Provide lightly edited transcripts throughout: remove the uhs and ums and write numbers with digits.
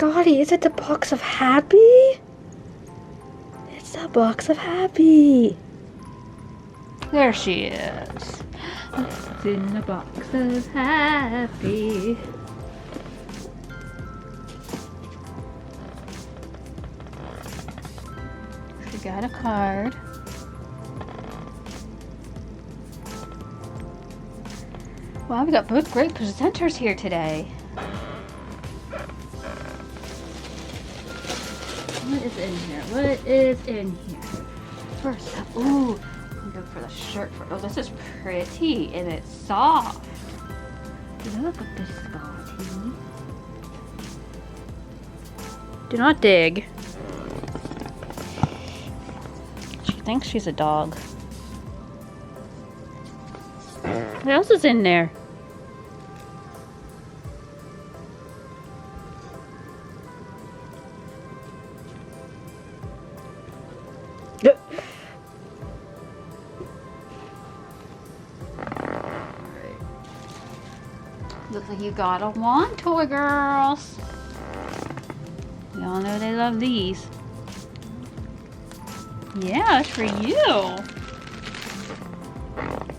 Scotty, is it the box of happy? It's the box of happy. There she is. It's in the box of happy. She got a card. Wow, we got both great presenters here today. What is in here? What is in here? First up, ooh, I'm gonna go for the shirt. Oh, this is pretty and it's soft. Look at this, Scotty. Do not dig. She thinks she's a dog. What else is in there? Looks like you got a wand toy, girls. We all know they love these. Yeah, it's for you.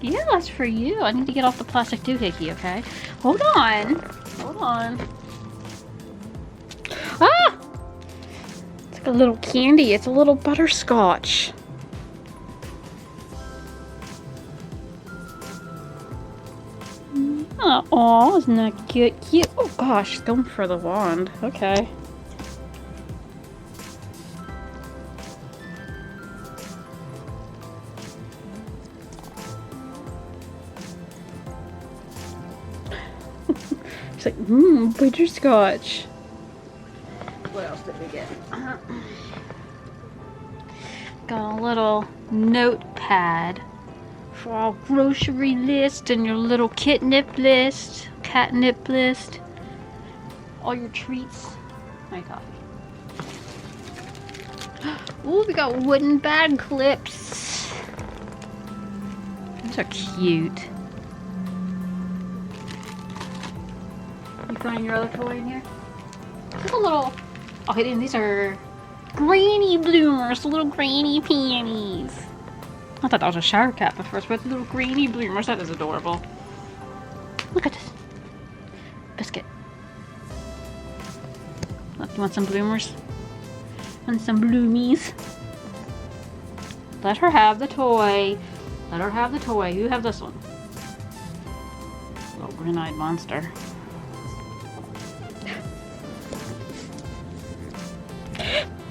Yeah, that's for you. I need to get off the plastic doohickey, okay? Hold on. Hold on. Ah! It's like a little candy. It's a little butterscotch. Oh, isn't that cute? Cute. Oh gosh, going for the wand. Okay. She's like, butterscotch. What else did we get? Got a little notepad for our grocery list and your little catnip list. All your treats. My coffee. Ooh, we got wooden bag clips. Those are cute. You find your other toy in here? There's a little... Okay, and these are granny bloomers, little granny panties. I thought that was a shower cap at first, but little granny bloomers. That is adorable. Look at this. Biscuit. Look, you want some bloomers? And some bloomies? Let her have the toy. Let her have the toy. You have this one. Little green-eyed monster.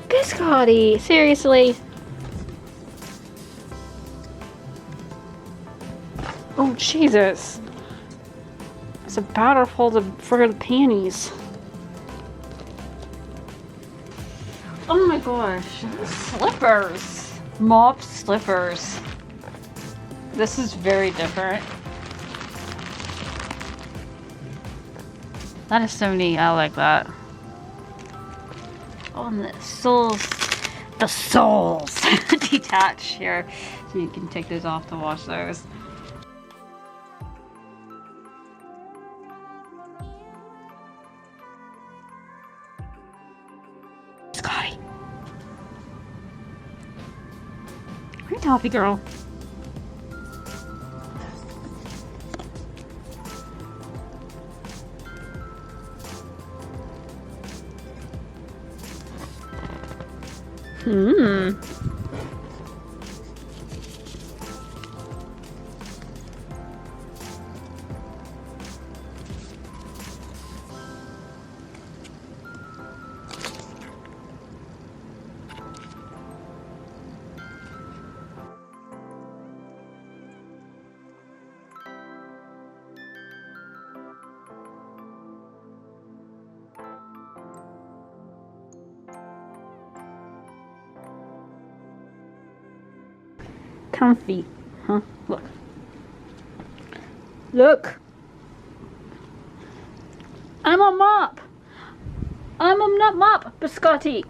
Biscotti! Seriously? Oh, Jesus. It's a powder full for the panties. Oh my gosh. Slippers. Mop slippers. This is very different. That is so neat. I like that. Oh, and the soles detach here. So you can take those off to wash those. Scotty. Hi, Toffee girl. Comfy, huh? Look. Look. I'm a mop. I'm a mop, Biscotti.